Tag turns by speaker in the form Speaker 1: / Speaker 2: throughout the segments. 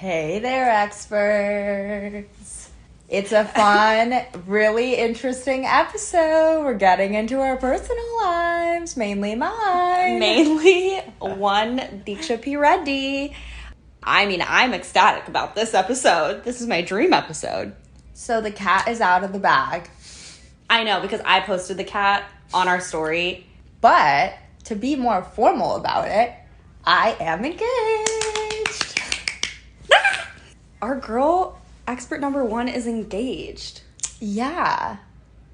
Speaker 1: Hey there, experts. It's a fun, really interesting episode. We're getting into our personal lives, mainly mine.
Speaker 2: Mainly one Deeksha P. Reddy. I mean, I'm ecstatic about this episode. This is my dream episode.
Speaker 1: So the cat is out of the bag.
Speaker 2: I know, because I posted the cat on our story.
Speaker 1: But to be more formal about it, I am engaged.
Speaker 2: Our girl, expert number one, is engaged.
Speaker 1: Yeah,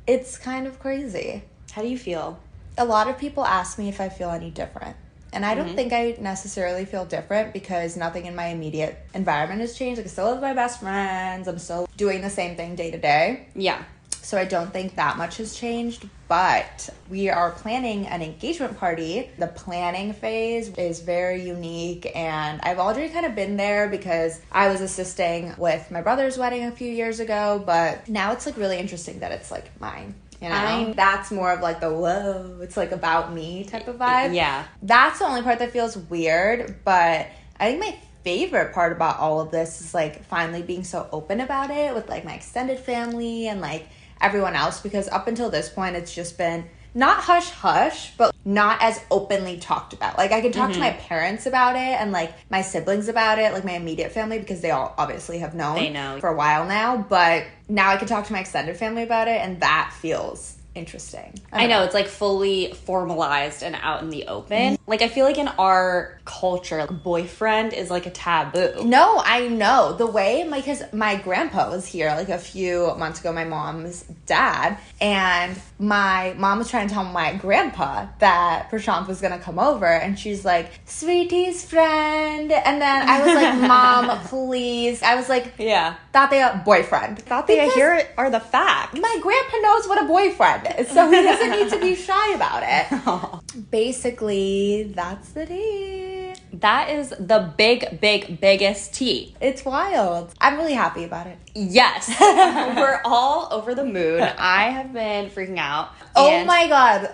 Speaker 1: it's kind of crazy.
Speaker 2: How do you feel?
Speaker 1: A lot of people ask me if I feel any different. And I don't think I necessarily feel different because nothing in my immediate environment has changed. Like, I still live with my best friends. I'm still doing the same thing day to day.
Speaker 2: Yeah.
Speaker 1: So I don't think that much has changed, but we are planning an engagement party. The planning phase is very unique, and I've already kind of been there because I was assisting with my brother's wedding a few years ago, but now it's like really interesting that it's like mine. You know, that's more of like the whoa, it's like about me type of vibe.
Speaker 2: Yeah.
Speaker 1: That's the only part that feels weird, but I think my favorite part about all of this is like finally being so open about it with like my extended family and like everyone else, because up until this point it's just been not hush hush, but not as openly talked about. Like I can talk to my parents about it and like my siblings about it, like my immediate family, because they all obviously have known for a while now, but now I can talk to my extended family about it, and that feels interesting.
Speaker 2: I know, it's like fully formalized and out in the open. Like, I feel like in our culture, boyfriend is like a taboo.
Speaker 1: No, I know. The way, because my grandpa was here like a few months ago, my mom's dad, and my mom was trying to tell my grandpa that Prashant was going to come over, and she's like, sweetie's friend. And then I was like, Mom, please. I was like,
Speaker 2: yeah.
Speaker 1: Thought they boyfriend.
Speaker 2: Thought they here are the facts.
Speaker 1: My grandpa knows what a boyfriend is, so he doesn't need to be shy about it. Basically, that's the tea.
Speaker 2: That is the biggest tea.
Speaker 1: It's wild. I'm really happy about it.
Speaker 2: Yes. We're all over the moon. I have been freaking out.
Speaker 1: Oh my God.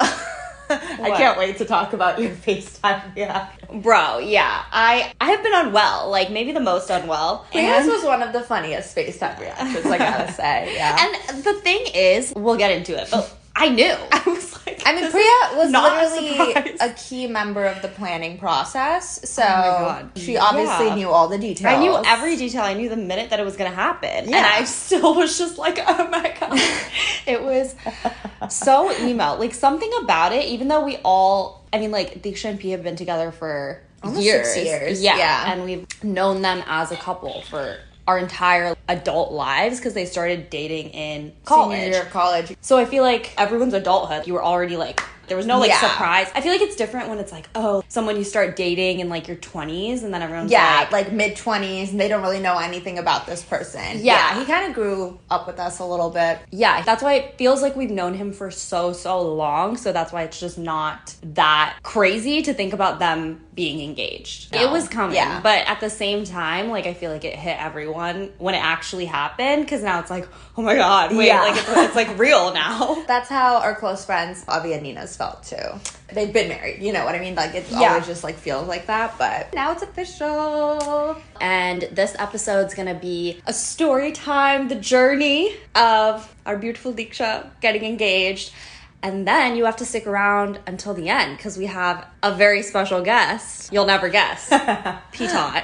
Speaker 1: I can't wait to talk about your FaceTime. Yeah.
Speaker 2: Bro, yeah. I have been unwell. Like, maybe the most unwell.
Speaker 1: This was one of the funniest FaceTime reactions, I gotta say. Yeah.
Speaker 2: And the thing is, we'll get into it, but I knew. I was like,
Speaker 1: I mean, Priya was literally a key member of the planning process. So she obviously knew all the details.
Speaker 2: I knew every detail. I knew the minute that it was going to happen. Yeah. And I still was just like, oh my God. It was so emo. Like, something about it, even though we all, I mean, like, Deeksha and P have been together for
Speaker 1: almost
Speaker 2: years.
Speaker 1: 6 years.
Speaker 2: Yeah. And we've known them as a couple for our entire adult lives because they started dating in college.
Speaker 1: Senior year of college.
Speaker 2: So I feel like everyone's adulthood, you were already like, there was no like surprise. I feel like it's different when it's like, oh, someone you start dating in like your 20s and then everyone's
Speaker 1: like mid-20s and they don't really know anything about this person. Yeah, he kind of grew up with us a little bit.
Speaker 2: Yeah, that's why it feels like we've known him for so long. So that's why it's just not that crazy to think about them being engaged. No. It was coming, but at the same time, like I feel like it hit everyone when it actually happened, because now it's like, oh my God, wait, like it's like real now.
Speaker 1: That's how our close friends, Avi and Nina's, felt too. They've been married, you know what I mean? Like it always just like feels like that, but now it's official.
Speaker 2: And this episode's gonna be a story time, the journey of our beautiful Deeksha getting engaged. And then you have to stick around until the end because we have a very special guest. You'll never guess. P-Tot.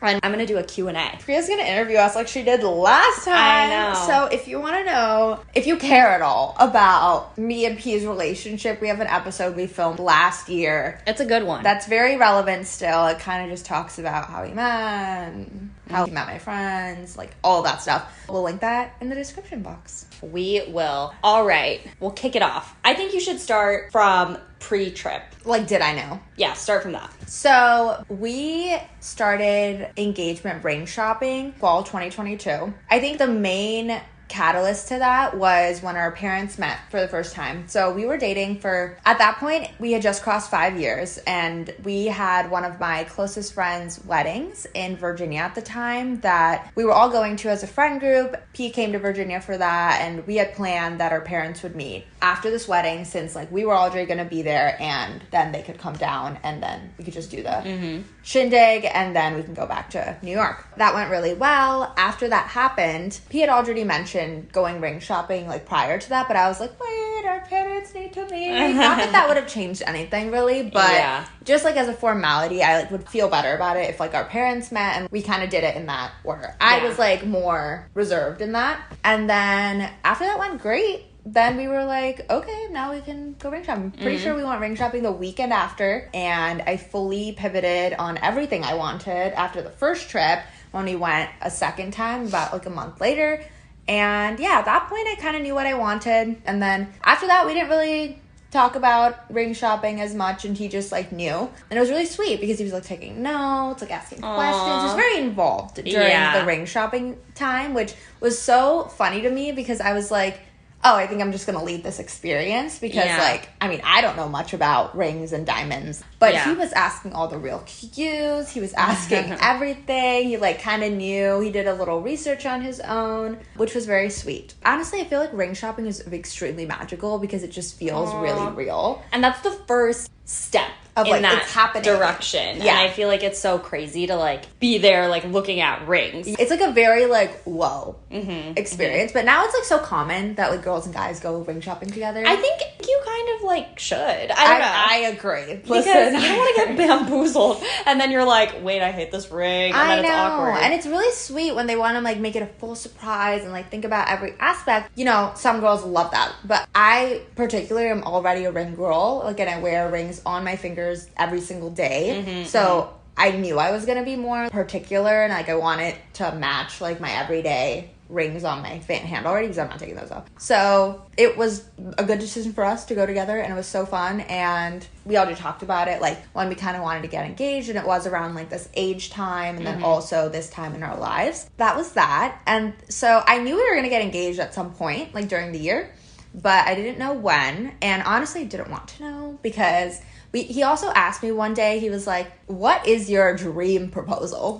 Speaker 2: And I'm going to do a Q&A.
Speaker 1: Priya's going to interview us like she did last time.
Speaker 2: I know.
Speaker 1: So if you want to know, if you care at all about me and P's relationship, we have an episode we filmed last year.
Speaker 2: It's a good one.
Speaker 1: That's very relevant still. It kind of just talks about how we met, how he met my friends, like all that stuff. We'll link that in the description box.
Speaker 2: We will. All right. We'll kick it off. I think you should start from pre-trip.
Speaker 1: Like, did I know?
Speaker 2: Yeah, start from that.
Speaker 1: So we started engagement ring shopping fall 2022. I think the main catalyst to that was when our parents met for the first time. So we were dating for, at that point, we had just crossed 5 years, and we had one of my closest friends' weddings in Virginia at the time that we were all going to as a friend group. P came to Virginia for that, and we had planned that our parents would meet after this wedding, since like we were already going to be there, and then they could come down, and then we could just do the shindig, and then we can go back to New York. That went really well. After that happened, P had already mentioned going ring shopping like prior to that, but I was like, wait, our parents need to meet. Not that that would have changed anything really, but just like as a formality, I like would feel better about it if like our parents met, and we kind of did it in that order. I was like more reserved in that. And then after that went great, then we were like, okay, now we can go ring shopping. Pretty sure we went ring shopping the weekend after, and I fully pivoted on everything I wanted after the first trip when we went a second time about like a month later. And yeah, at that point I kind of knew what I wanted. And then after that we didn't really talk about ring shopping as much, and he just like knew. And it was really sweet because he was like taking notes, like asking questions. He was very involved during the ring shopping time, which was so funny to me because I was like, oh, I think I'm just going to lead this experience because, like, I mean, I don't know much about rings and diamonds, but he was asking all the real cues. He was asking everything. He, like, kind of knew. He did a little research on his own, which was very sweet. Honestly, I feel like ring shopping is extremely magical because it just feels really real.
Speaker 2: And that's the first step of in like that it's happening direction. And I feel like it's so crazy to like be there like looking at rings.
Speaker 1: It's like a very like whoa experience. But now it's like so common that like girls and guys go ring shopping together.
Speaker 2: I think you kind of like should. I don't know.
Speaker 1: I agree.
Speaker 2: Because you don't want to get bamboozled and then you're like, wait, I hate this ring, and then it's awkward.
Speaker 1: And it's really sweet when they want to like make it a full surprise and like think about every aspect. You know, some girls love that, but I particularly am already a ring girl. Like, and I wear rings on my fingers every single day. So I knew I was going to be more particular, and like I wanted to match like my everyday rings on my hand already because I'm not taking those off. So it was a good decision for us to go together, and it was so fun. And we already talked about it like when we kind of wanted to get engaged, and it was around like this age time, and then also this time in our lives. That was that. And so I knew we were going to get engaged at some point like during the year, but I didn't know when, and honestly didn't want to know because he also asked me one day, he was like, what is your dream proposal?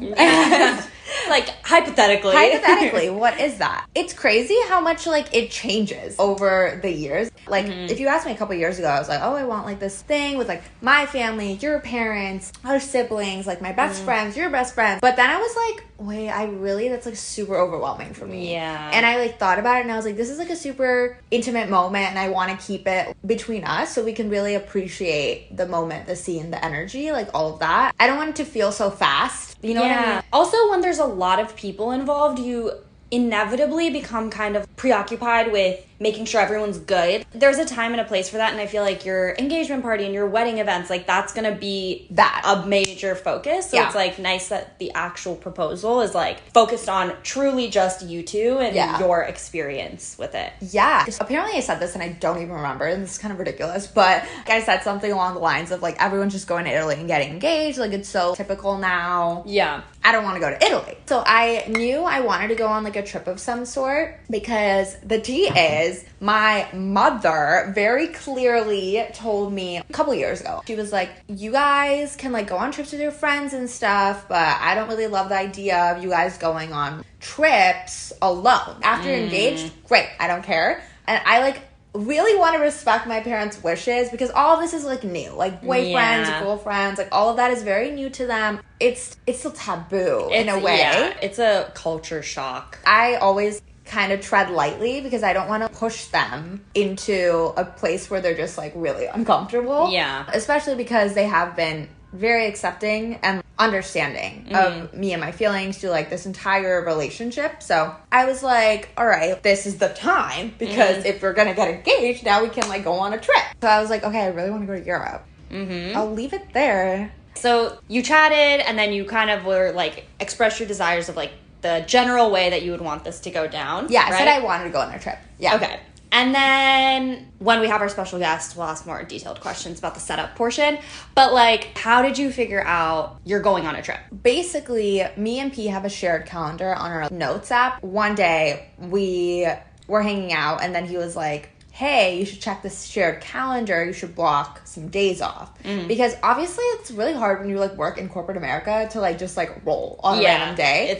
Speaker 2: Like, hypothetically,
Speaker 1: what is that? It's crazy how much, like, it changes over the years. Like, if you asked me a couple years ago, I was like, oh, I want, like, this thing with, like, my family, your parents, our siblings, like, my best friends, your best friends. But then I was like, wait, that's, like, super overwhelming for me.
Speaker 2: Yeah.
Speaker 1: And I, like, thought about it, and I was like, this is, like, a super intimate moment, and I want to keep it between us so we can really appreciate the moment, the scene, the energy, like, all of that. I don't want it to feel so fast. You know what I mean?
Speaker 2: Also, when there's a lot of people involved, you inevitably become kind of preoccupied with making sure everyone's good. There's a time and a place for that, and I feel like your engagement party and your wedding events, like that's gonna be a major focus. So it's like nice that the actual proposal is like focused on truly just you two and your experience with it.
Speaker 1: Yeah. Apparently I said this and I don't even remember, and this is kind of ridiculous, but I said something along the lines of like everyone's just going to Italy and getting engaged. Like it's so typical now.
Speaker 2: Yeah.
Speaker 1: I don't want to go to Italy. So I knew I wanted to go on like a trip of some sort because the tea is my mother very clearly told me a couple years ago. She was like, you guys can like go on trips with your friends and stuff, but I don't really love the idea of you guys going on trips alone. After you're engaged, great, I don't care. And I like really want to respect my parents' wishes because all of this is like new, like boyfriends, girlfriends, like all of that is very new to them. It's still taboo in a way.
Speaker 2: Yeah, it's a culture shock.
Speaker 1: I always kind of tread lightly because I don't want to push them into a place where they're just like really uncomfortable.
Speaker 2: Yeah.
Speaker 1: Especially because they have been very accepting and understanding of me and my feelings through like this entire relationship. So I was like, all right, this is the time because if we're gonna get engaged, now we can like go on a trip. So I was like, okay, I really want to go to Europe. I'll leave it there.
Speaker 2: So you chatted and then you kind of were like express your desires of like the general way that you would want this to go down.
Speaker 1: Yeah, I said I wanted to go on a trip. Yeah.
Speaker 2: Okay. And then when we have our special guest, we'll ask more detailed questions about the setup portion. But like, how did you figure out you're going on a trip?
Speaker 1: Basically, me and P have a shared calendar on our notes app. One day we were hanging out and then he was like, hey, you should check this shared calendar. You should block some days off. Because obviously it's really hard when you like work in corporate America to like just like roll on a random day.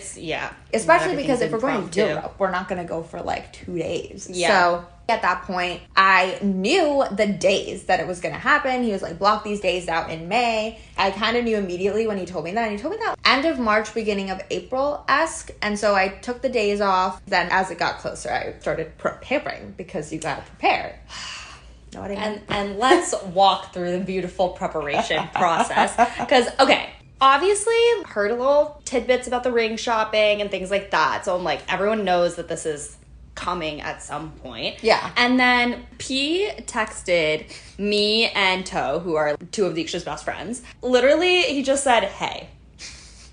Speaker 1: Especially because if we're going to Europe, we're not going to go for like 2 days. So at that point, I knew the days that it was going to happen. He was like, block these days out in May. I kind of knew immediately when he told me that. And he told me that end of March, beginning of April-esque. And so I took the days off. Then as it got closer, I started preparing because you got to prepare. Know what I mean?
Speaker 2: And let's walk through the beautiful preparation process. Because, okay, obviously heard a little tidbits about the ring shopping and things like that. So I'm like, everyone knows that this is coming at some point.
Speaker 1: Yeah.
Speaker 2: And then P texted me and Toe, who are two of Deeksha's best friends. Literally, he just said, hey.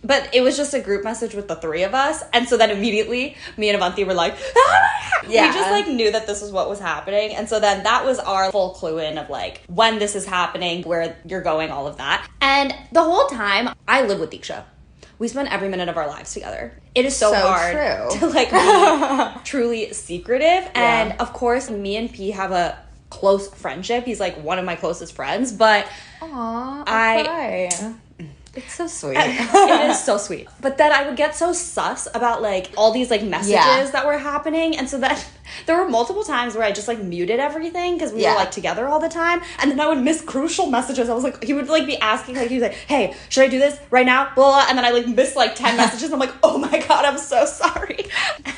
Speaker 2: But it was just a group message with the three of us. And so then immediately, me and Avanti were like, yeah. We just like knew that this was what was happening. And so then that was our full clue in of like when this is happening, where you're going, all of that. And the whole time, I live with Deeksha. We spend every minute of our lives together. It is so hard to like be truly secretive. And of course, me and P have a close friendship. He's like one of my closest friends, but
Speaker 1: it's so sweet.
Speaker 2: It is so sweet. But then I would get so sus about like all these like messages that were happening. And so then there were multiple times where I just like muted everything because we were like together all the time. And then I would miss crucial messages. I was like, he would like be asking, like he was like, hey, should I do this right now? Blah, blah. And then I like miss like 10 messages. I'm like, oh my God, I'm so sorry.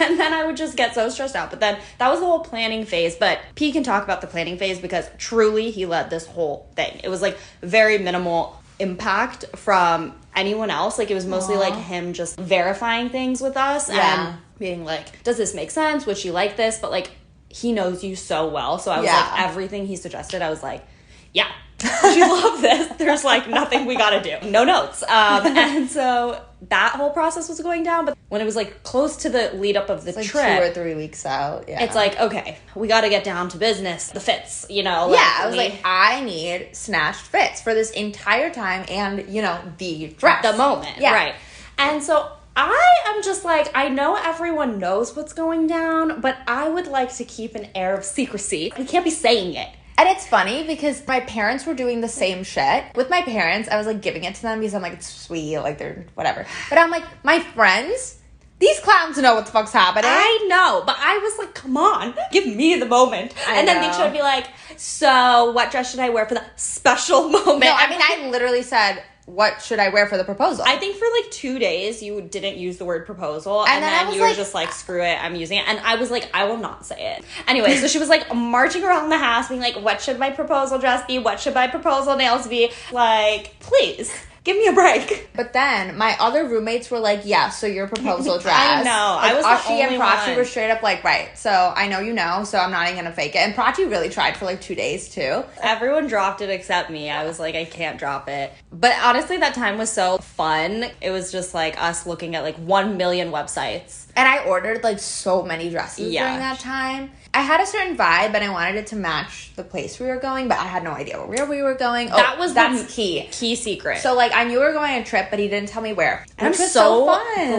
Speaker 2: And then I would just get so stressed out. But then that was the whole planning phase. But P can talk about the planning phase because truly he led this whole thing. It was like very minimal impact from anyone else. Like it was mostly like him just verifying things with us and being like, does this make sense? Would she like this? But like he knows you so well. So I was like, everything he suggested, I was like, yeah, she loved this. There's like nothing we gotta do. No notes. And so that whole process was going down. But when it was like close to the lead up of the
Speaker 1: like
Speaker 2: trip,
Speaker 1: 2 or 3 weeks out,
Speaker 2: it's like, okay, we gotta get down to business. The fits, you know.
Speaker 1: Like, I was like, I need snatched fits for this entire time and, you know, the dress.
Speaker 2: The moment, right. And so I am just like, I know everyone knows what's going down, but I would like to keep an air of secrecy. We can't be saying it.
Speaker 1: And it's funny because my parents were doing the same shit. With my parents, I was like giving it to them because I'm like, it's sweet, like they're whatever. But I'm like, my friends, these clowns know what the fuck's happening.
Speaker 2: I know, but I was like, come on, give me the moment. And then Deeksha would be like, so what dress should I wear for the special moment?
Speaker 1: No, I mean, I literally said, what should I wear for the proposal?
Speaker 2: I think for like 2 days you didn't use the word proposal, and then you were just like, screw it, I'm using it. And I was like, I will not say it. Anyway, so she was like marching around the house being like, what should my proposal dress be? What should my proposal nails be? Like, please. Give me a break.
Speaker 1: But then my other roommates were like, yeah, so your proposal dress.
Speaker 2: I know.
Speaker 1: Like,
Speaker 2: I was
Speaker 1: Ashi
Speaker 2: the only
Speaker 1: and Prachi
Speaker 2: one.
Speaker 1: were straight up like, right, so I know you know, so I'm not even going to fake it. And Prachi really tried for like 2 days too.
Speaker 2: Everyone dropped it except me. I was like, I can't drop it. But honestly, that time was so fun. It was just like us looking at like 1 million websites.
Speaker 1: And I ordered like so many dresses during that time. I had a certain vibe and I wanted it to match the place we were going, but I had no idea where we were going. That's key.
Speaker 2: Key secret.
Speaker 1: So like I knew we were going on a trip, but he didn't tell me where.
Speaker 2: And I'm so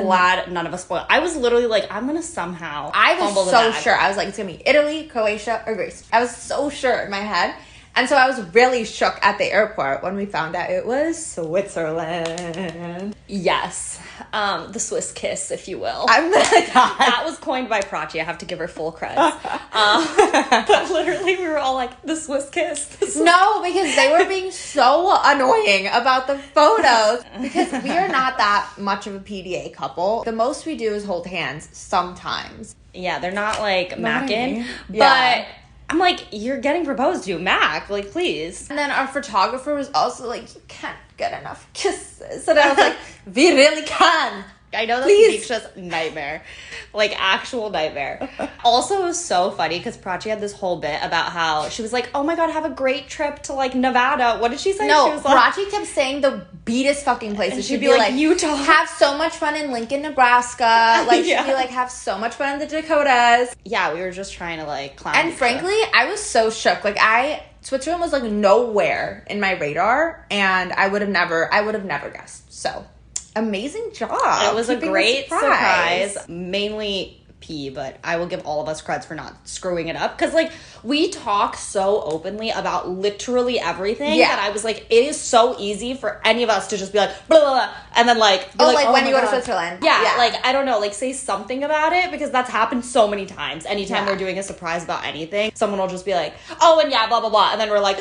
Speaker 2: glad none of us spoiled. I was literally like, I'm gonna somehow
Speaker 1: was so sure. I was like, it's gonna be Italy, Croatia, or Greece. I was so sure in my head. And so I was really shook at the airport when we found out it was Switzerland.
Speaker 2: Yes. The Swiss kiss, if you will.
Speaker 1: I'm like,
Speaker 2: that was coined by Prachi. I have to give her full credit. But literally, we were all like, the Swiss kiss.
Speaker 1: No, because they were being so annoying about the photos. Because we are not that much of a PDA couple. The most we do is hold hands sometimes.
Speaker 2: Yeah, they're not like macking. But I'm like, you're getting proposed to, Mac. Like, please.
Speaker 1: And then our photographer was also like, you can't get enough kisses. And I was like, we really can.
Speaker 2: I know that's Deeksha's nightmare. Like, actual nightmare. Also, it was so funny because Prachi had this whole bit about how she was like, oh my God, have a great trip to, like, Nevada. What did she say?
Speaker 1: No,
Speaker 2: she was like,
Speaker 1: Prachi kept saying the beatest fucking places.
Speaker 2: She'd be like, Utah.
Speaker 1: Have so much fun in Lincoln, Nebraska. Like, she'd be like, have so much fun in the Dakotas.
Speaker 2: Yeah, we were just trying to, like, clown
Speaker 1: And frankly, I was so shook. Like, Switzerland was, like, nowhere in my radar, and I would have never guessed. So, amazing job.
Speaker 2: It was a great surprise. Mainly P, but I will give all of us creds for not screwing it up. Because, like, we talk so openly about literally everything that I was like, it is so easy for any of us to just be like, blah, blah, blah, and then, like,
Speaker 1: when you go to Switzerland.
Speaker 2: Yeah, like, I don't know, like, say something about it, because that's happened so many times. Anytime we're doing a surprise about anything, someone will just be like, oh, and yeah, blah, blah, blah, and then we're like,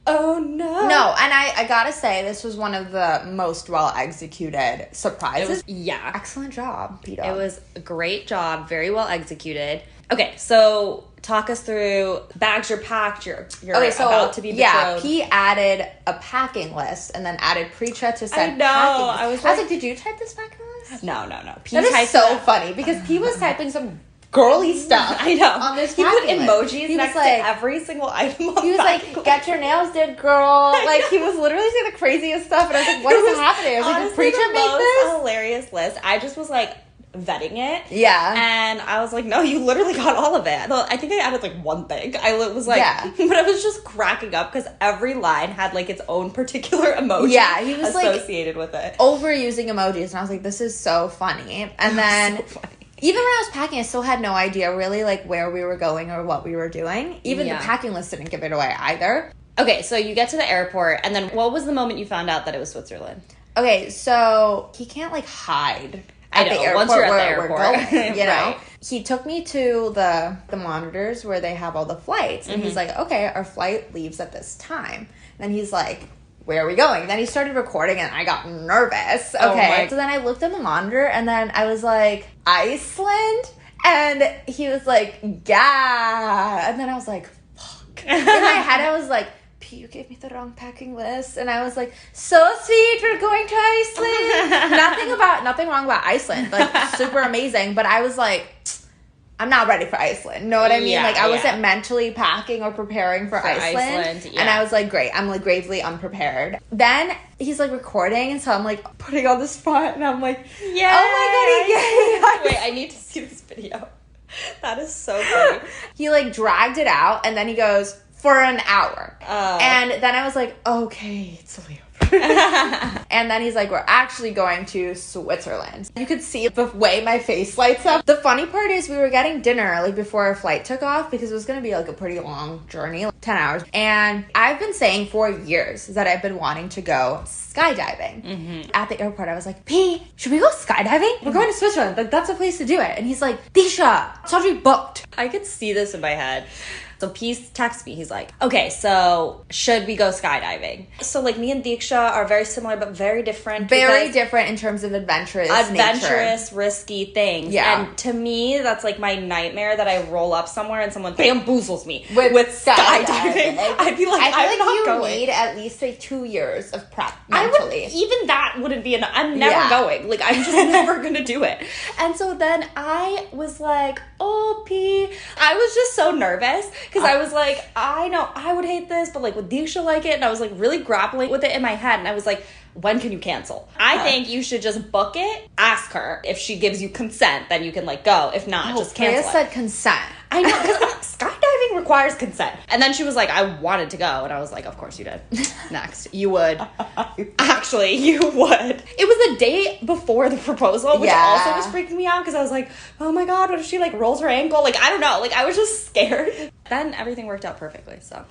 Speaker 2: oh no.
Speaker 1: No, and I gotta say, this was one of the most well executed surprises. Excellent job, Peter.
Speaker 2: It was a great job, very well executed. Okay, so talk us through bags you're packed, you're about to be betrothed.
Speaker 1: Yeah, P added a packing list and then added Precha to send
Speaker 2: I know.
Speaker 1: packing list.
Speaker 2: I was
Speaker 1: like, did you type this packing list?
Speaker 2: No. P
Speaker 1: that is so funny because P was typing some girly stuff.
Speaker 2: I know.
Speaker 1: On this
Speaker 2: he put
Speaker 1: emojis
Speaker 2: next to every single item on
Speaker 1: he was like, get your nails did, girl. Like, he was literally saying the craziest stuff. And I was like, what is happening? I was like, did Preacher make this?
Speaker 2: Hilarious list. I just was like vetting it.
Speaker 1: Yeah.
Speaker 2: And I was like, no, you literally got all of it. I think I added like one thing. I was like, but I was just cracking up because every line had like its own particular emoji
Speaker 1: he was
Speaker 2: associated with it.
Speaker 1: Overusing emojis. And I was like, this is so funny. And then... So funny. Even when I was packing, I still had no idea really like where we were going or what we were doing. Even the packing list didn't give it away either.
Speaker 2: Okay, so you get to the airport, and then what was the moment you found out that it was Switzerland?
Speaker 1: Okay, so he can't like hide at the airport
Speaker 2: once you're at
Speaker 1: where
Speaker 2: the airport.
Speaker 1: we're going, you know?
Speaker 2: Right.
Speaker 1: He took me to the monitors where they have all the flights. And he's like, okay, our flight leaves at this time. And then he's like, where are we going? Then he started recording and I got nervous. Okay. So then I looked at the monitor and then I was like, Iceland? And he was like, yeah. And then I was like, fuck. In my head, I was like, P, you gave me the wrong packing list. And I was like, so sweet, we're going to Iceland. Nothing wrong about Iceland. Like, super amazing. But I was like, I'm not ready for Iceland. Know what I mean? I wasn't mentally packing or preparing for Iceland. And I was like, great. I'm like gravely unprepared. Then he's like recording. And so I'm like putting on the spot. And I'm like, yeah. Oh my God, yay.
Speaker 2: Wait, I need to see this video. That is so funny.
Speaker 1: He like dragged it out. And then he goes, for an hour. And then I was like, okay, it's a layover. And then he's like, we're actually going to Switzerland. You could see the way my face lights up. The funny part is we were getting dinner like before our flight took off because it was going to be like a pretty long journey, like 10 hours. And I've been saying for years that I've been wanting to go skydiving. At the airport, I was like, P, should we go skydiving? We're going to Switzerland. Like, that's a place to do it. And he's like, Deeksha, it's already booked.
Speaker 2: I could see this in my head. So Peace texts me. He's like, okay, so should we go skydiving? So like me and Deeksha are very similar but very different.
Speaker 1: Very different in terms of adventurous nature.
Speaker 2: Risky things.
Speaker 1: Yeah.
Speaker 2: And to me, that's like my nightmare that I roll up somewhere and someone bamboozles me
Speaker 1: with
Speaker 2: skydiving. I'd be like, I'm not going.
Speaker 1: You need at least like 2 years of prep mentally.
Speaker 2: Even that wouldn't be enough. I'm never going. Like, I'm just never going to do it. And so then I was like, oh, P. I was just so nervous. Because I was like, I know I would hate this, but like, would Deeksha like it? And I was like really grappling with it in my head. And I was like, when can you cancel? I think you should just book it. Ask her. If she gives you consent, then you can like go. If not, just cancel it.
Speaker 1: Said consent.
Speaker 2: I know, because skydiving requires consent. And then she was like, I wanted to go. And I was like, of course you did. Next. You would. Actually, you would. It was the day before the proposal, which also was freaking me out because I was like, oh my God, what if she like rolls her ankle? Like, I don't know. Like, I was just scared. Then everything worked out perfectly, so.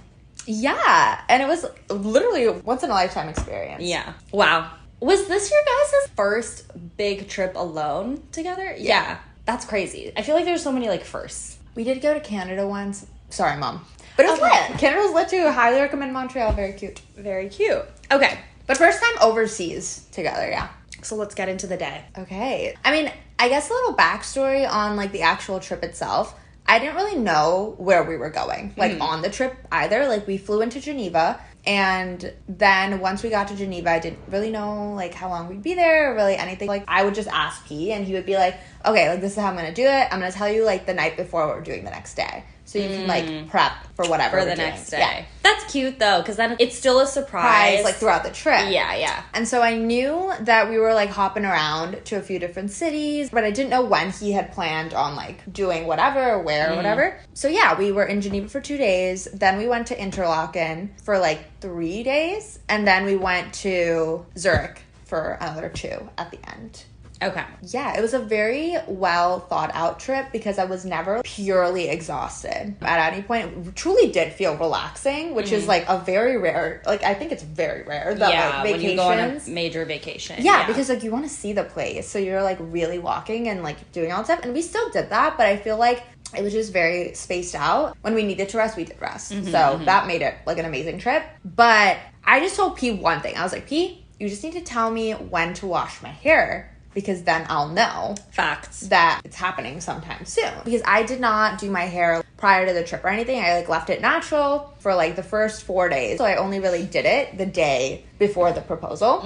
Speaker 1: Yeah. And it was literally a once-in-a-lifetime experience.
Speaker 2: Yeah. Wow. Was this your guys' first big trip alone together? Yeah. That's crazy. I feel like there's so many like firsts.
Speaker 1: We did go to Canada once. Sorry, Mom. But it was lit. Canada was lit too. Highly recommend Montreal. Very cute.
Speaker 2: Very cute. Okay.
Speaker 1: But first time overseas together, yeah.
Speaker 2: So let's get into the day.
Speaker 1: Okay. I mean, I guess a little backstory on like the actual trip itself. I didn't really know where we were going, like on the trip either. Like we flew into Geneva And then once we got to Geneva, I didn't really know like how long we'd be there or really anything. Like I would just ask P and he would be like, okay, like this is how I'm gonna do it. I'm gonna tell you like the night before what we're doing the next day. So you can like prep for whatever
Speaker 2: for the next day. Yeah. That's cute though, because then it's still a surprise
Speaker 1: like throughout the trip.
Speaker 2: Yeah.
Speaker 1: And so I knew that we were like hopping around to a few different cities, but I didn't know when he had planned on like doing whatever or where or whatever. So yeah, we were in Geneva for 2 days. Then we went to Interlaken for like 3 days, and then we went to Zurich for another 2 at the end.
Speaker 2: Okay.
Speaker 1: Yeah, it was a very well thought out trip because I was never purely exhausted at any point. It truly did feel relaxing, which is like a very rare, like I think it's very rare that like vacations. When you go on a
Speaker 2: major vacation.
Speaker 1: Yeah, because like you want to see the place. So you're like really walking and like doing all that stuff. And we still did that, but I feel like it was just very spaced out. When we needed to rest, we did rest. So that made it like an amazing trip. But I just told P one thing. I was like, P, you just need to tell me when to wash my hair, because then I'll know
Speaker 2: facts
Speaker 1: that it's happening sometime soon. Because I did not do my hair prior to the trip or anything. I like left it natural for like the first 4 days. So I only really did it the day before the proposal.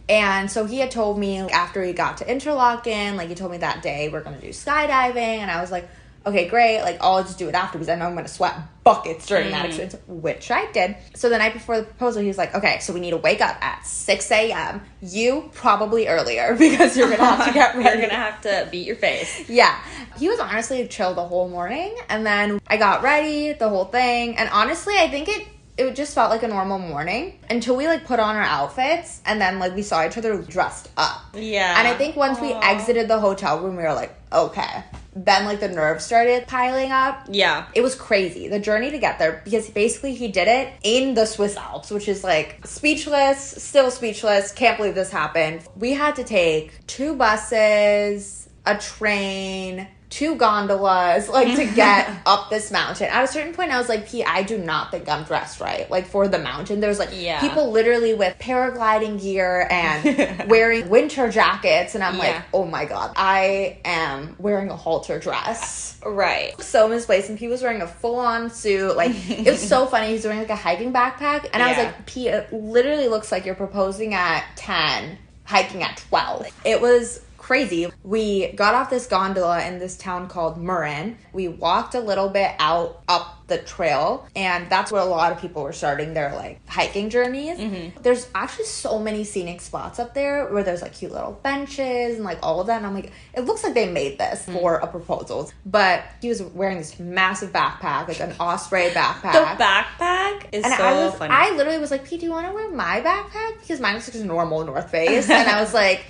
Speaker 1: And so he had told me after we got to Interlaken, like he told me that day we're gonna do skydiving, and I was like, okay, great, like I'll just do it after because I know I'm gonna sweat buckets during that experience, which I did. So the night before the proposal, he was like, okay, so we need to wake up at 6 a.m. You probably earlier because you're gonna have to get ready.
Speaker 2: You're gonna have to beat your face.
Speaker 1: Yeah. He was honestly chill the whole morning, and then I got ready, the whole thing, and honestly, I think it just felt like a normal morning until we like put on our outfits and then like we saw each other dressed up.
Speaker 2: Yeah.
Speaker 1: And I think once we exited the hotel room, we were like, okay. Then like the nerves started piling up.
Speaker 2: Yeah.
Speaker 1: It was crazy, the journey to get there, because basically he did it in the Swiss Alps, which is like still speechless, can't believe this happened. We had to take 2 buses, a train, 2 gondolas, like, to get up this mountain. At a certain point, I was like, P, I do not think I'm dressed right, like, for the mountain. There's, like, people literally with paragliding gear and wearing winter jackets, and I'm like, oh my god, I am wearing a halter dress.
Speaker 2: Right.
Speaker 1: So misplaced, and P was wearing a full-on suit. Like, it was so funny. He was wearing, like, a hiking backpack, and I was like, P, it literally looks like you're proposing at 10, hiking at 12. It was crazy. We got off this gondola in this town called Marin. We walked a little bit up the trail, and that's where a lot of people were starting their like hiking journeys. There's actually so many scenic spots up there where there's like cute little benches and like all of that, and I'm like, it looks like they made this for a proposal. But he was wearing this massive backpack, like an osprey backpack.
Speaker 2: The backpack is so funny.
Speaker 1: I literally was like, Pete, do you want to wear my backpack? Because mine was like a normal North Face, and I was like,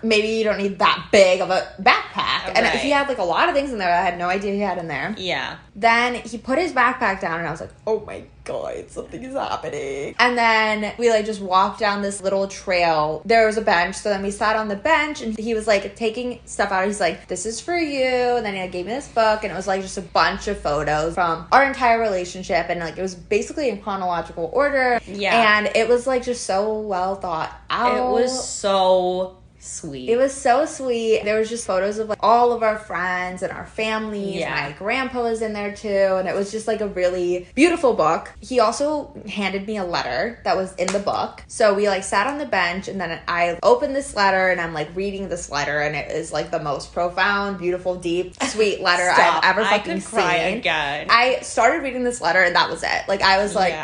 Speaker 1: maybe you don't need that big of a backpack. And he had like a lot of things in there I had no idea he had in there.
Speaker 2: Yeah.
Speaker 1: Then he put his backpack down, and I was like, oh my god, something is happening. And then we like just walked down this little trail. There was a bench, so then we sat on the bench, and he was like taking stuff out. He's like, this is for you. And then he like, gave me this book, and it was like just a bunch of photos from our entire relationship, and like it was basically in chronological order.
Speaker 2: Yeah.
Speaker 1: And it was like just so well thought out.
Speaker 2: It was so sweet.
Speaker 1: It was so sweet. There was just photos of like all of our friends and our families. My grandpa was in there too, and it was just like a really beautiful book. He also handed me a letter that was in the book. So we like sat on the bench, and then I opened this letter, and I'm like reading this letter, and it is like the most profound, beautiful, deep, sweet letter I've ever fucking seen.
Speaker 2: Again.
Speaker 1: I started reading this letter, and that was it. Like I was like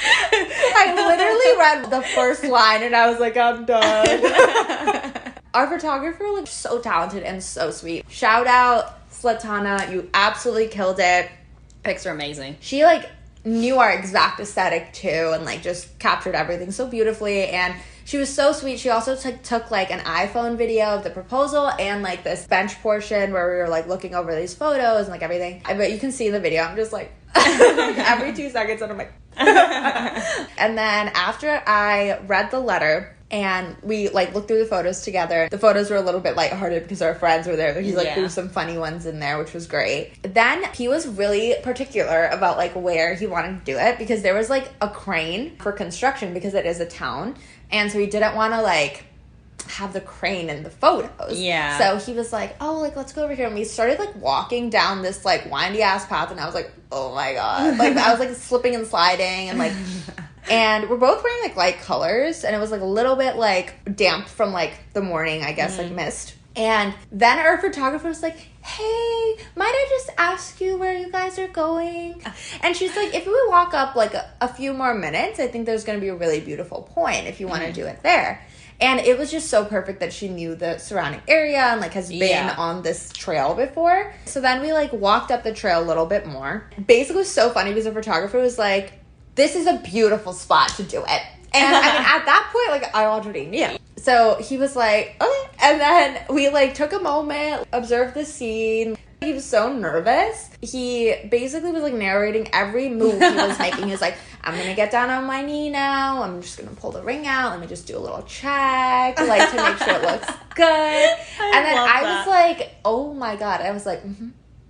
Speaker 1: I literally read the first line, and I was like, I'm done. Our photographer looked so talented and so sweet. Shout out Slatana, you absolutely killed it.
Speaker 2: Pics are amazing.
Speaker 1: She like knew our exact aesthetic too, and like just captured everything so beautifully, and she was so sweet. She also took like an iPhone video of the proposal and like this bench portion where we were like looking over these photos and like everything. But you can see the video. I'm just like every 2 seconds, and I'm like and then after I read the letter and we like looked through the photos together, the photos were a little bit lighthearted because our friends were there. He's like threw some funny ones in there, which was great. Then he was really particular about like where he wanted to do it, because there was like a crane for construction because it is a town, and so he didn't want to like have the crane in the photos.
Speaker 2: Yeah.
Speaker 1: So he was like, oh, like, let's go over here. And we started, like, walking down this, like, windy-ass path. And I was like, oh, my God. Like, I was, like, slipping and sliding. And, like, and we're both wearing, like, light colors. And it was, like, a little bit, like, damp from, like, the morning, I guess, like, mist. And then our photographer was like, hey, might I just ask you where you guys are going? And she's like, if we walk up, like, a few more minutes, I think there's going to be a really beautiful point if you want to do it there. And it was just so perfect that she knew the surrounding area and, like, has been on this trail before. So then we, like, walked up the trail a little bit more. Basically, it was so funny because the photographer was like, this is a beautiful spot to do it. And, I mean, at that point, like, I already knew. So he was like, okay. And then we, like, took a moment, observed the scene. He was so nervous. He basically was, like, narrating every move he was making. He was like, I'm going to get down on my knee now. I'm just going to pull the ring out. Let me just do a little check, like, to make sure it looks good. And then I was like, oh, my God. I was like,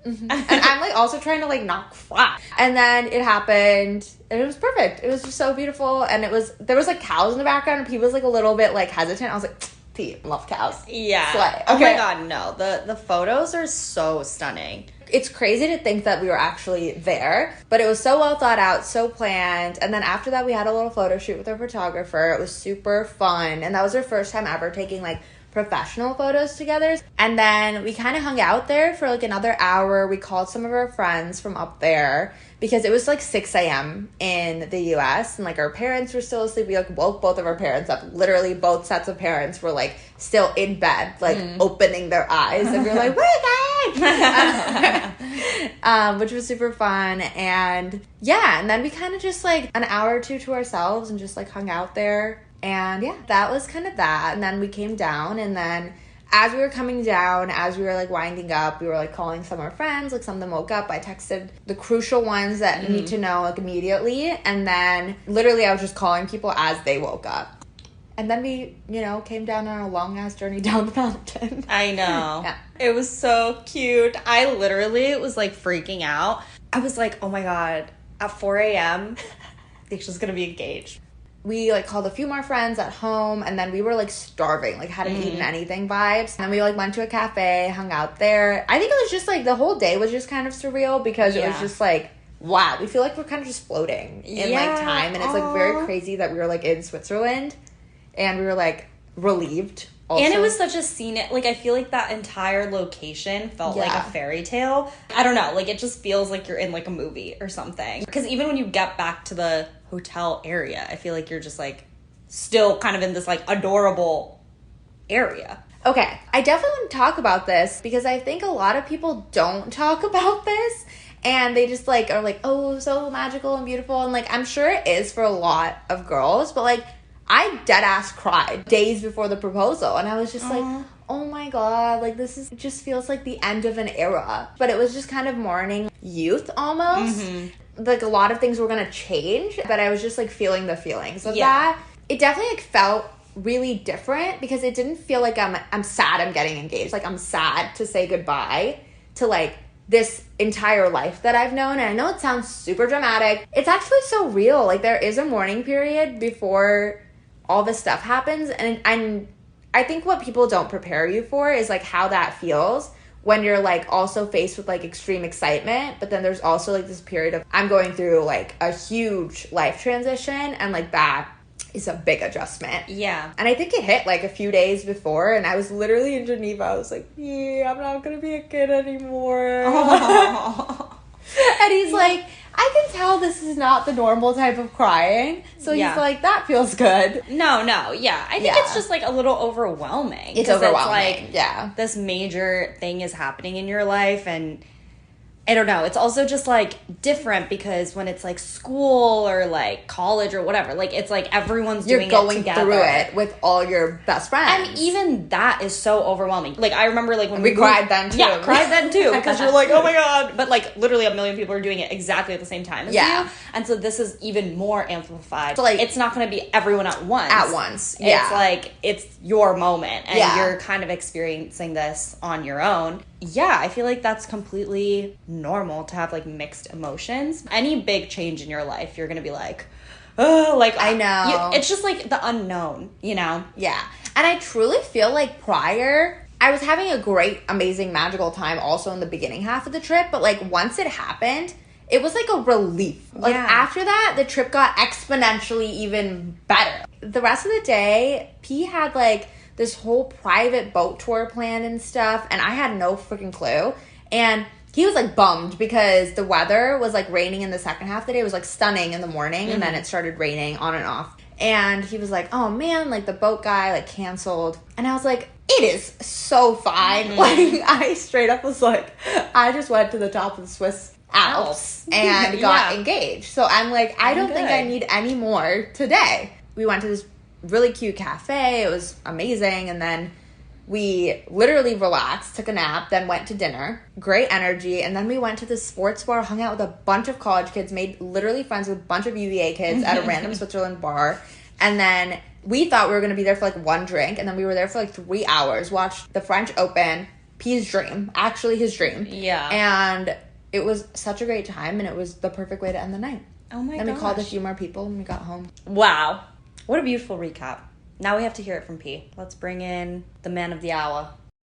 Speaker 1: And I'm, like, also trying to, like, not cry. And then it happened, and it was perfect. It was just so beautiful. And there was, like, cows in the background, and he was, like, a little bit, like, hesitant. I was like, Pete, love cows.
Speaker 2: Yeah.
Speaker 1: Slay. Okay.
Speaker 2: Oh, my God, no. The photos are so stunning.
Speaker 1: It's crazy to think that we were actually there, but it was so well thought out, so planned. And then after that, we had a little photo shoot with our photographer. It was super fun. And that was our first time ever taking, like, professional photos together. And then we kind of hung out there for, like, another hour. We called some of our friends from up there because it was, like, 6 a.m. in the U.S. and, like, our parents were still asleep. We, like, woke both of our parents up. Literally, both sets of parents were, like, still in bed, like, opening their eyes. And we were like, wake up! Which was super fun. And, yeah, and then we kind of just, like, an hour or two to ourselves and just, like, hung out there. And yeah, that was kind of that. And then we came down, and then as we were coming down, as we were, like, winding up, we were, like, calling some of our friends. Like, some of them woke up. I texted the crucial ones that need to know, like, immediately. And then literally I was just calling people as they woke up. And then we, you know, came down on a long-ass journey down the mountain.
Speaker 2: I know.
Speaker 1: Yeah.
Speaker 2: It was so cute. I literally was, like, freaking out. I was like, oh, my God, at 4 a.m., Deeksha's going to be engaged.
Speaker 1: We, like, called a few more friends at home, and then we were, like, starving, like, hadn't eaten anything vibes. And then we, like, went to a cafe, hung out there. I think it was just, like, the whole day was just kind of surreal because it was just, like, wow, we feel like we're kind of just floating in, like, time. And it's, like, very crazy that we were, like, in Switzerland, and we were, like, relieved also.
Speaker 2: And it was such a scenic, like, I feel like that entire location felt like a fairy tale. I don't know, like, it just feels like you're in, like, a movie or something. Because even when you get back to the hotel area, I feel like you're just, like, still kind of in this, like, adorable area.
Speaker 1: Okay, I definitely want to talk about this because I think a lot of people don't talk about this, and they just, like, are like, oh, so magical and beautiful. And, like, I'm sure it is for a lot of girls, but, like, I dead-ass cried days before the proposal, and I was just like, oh my God, like, it just feels like the end of an era. But it was just kind of mourning youth almost. Like, a lot of things were gonna change, but I was just, like, feeling the feelings of that. It definitely, like, felt really different because it didn't feel like I'm sad I'm getting engaged. Like, I'm sad to say goodbye to, like, this entire life that I've known. And I know it sounds super dramatic. It's actually so real. Like, there is a mourning period before all this stuff happens. And I think what people don't prepare you for is, like, how that feels when you're, like, also faced with, like, extreme excitement, but then there's also, like, this period of I'm going through, like, a huge life transition, and, like, that is a big adjustment.
Speaker 2: Yeah.
Speaker 1: And I think it hit, like, a few days before, and I was literally in Geneva. I was like, yeah, I'm not gonna be a kid anymore. And he's like, I can tell this is not the normal type of crying. So he's like, that feels good.
Speaker 2: No, yeah. I think it's just, like, a little overwhelming.
Speaker 1: It's overwhelming,
Speaker 2: it's like, this major thing is happening in your life, and I don't know. It's also just, like, different because when it's, like, school or, like, college or whatever, like, it's, like, everyone's doing it together. You're going
Speaker 1: through it with all your best friends.
Speaker 2: And even that is so overwhelming. Like, I remember, like, when
Speaker 1: we cried then, too.
Speaker 2: Yeah, cried then, too. Because you're like, oh, my God. But, like, literally a million people are doing it exactly at the same time as you. And so this is even more amplified. So, like, it's not going to be everyone at once. It's, like, it's your moment. And you're kind of experiencing this on your own. Yeah, I feel like that's completely normal to have, like, mixed emotions. Any big change in your life, you're going to be like, like
Speaker 1: I know.
Speaker 2: It's just like the unknown, you know?
Speaker 1: Yeah. And I truly feel like prior, I was having a great, amazing, magical time also in the beginning half of the trip. But like once it happened, it was like a relief. Like after that, the trip got exponentially even better. The rest of the day, P had like this whole private boat tour planned and stuff. And I had no freaking clue. And he was like bummed because the weather was like raining in the second half of the day. It was like stunning in the morning and then it started raining on and off. And he was like, oh man, like the boat guy like canceled. And I was like, it is so fine. Like I straight up was like, I just went to the top of the Swiss Alps and got engaged. So I'm like, I don't think I need any more today. We went to this really cute cafe. It was amazing. And then we literally relaxed, took a nap, then went to dinner. Great energy. And then we went to the sports bar, hung out with a bunch of college kids, made literally friends with a bunch of UVA kids at a random Switzerland bar. And then we thought we were going to be there for like one drink. And then we were there for like 3 hours, watched the French Open, P's dream, actually his dream.
Speaker 2: Yeah.
Speaker 1: And it was such a great time. And it was the perfect way to end the night.
Speaker 2: Oh my gosh.
Speaker 1: And we called a few more people when we got home.
Speaker 2: Wow. What a beautiful recap. Now we have to hear it from P. Let's bring in the man of the hour.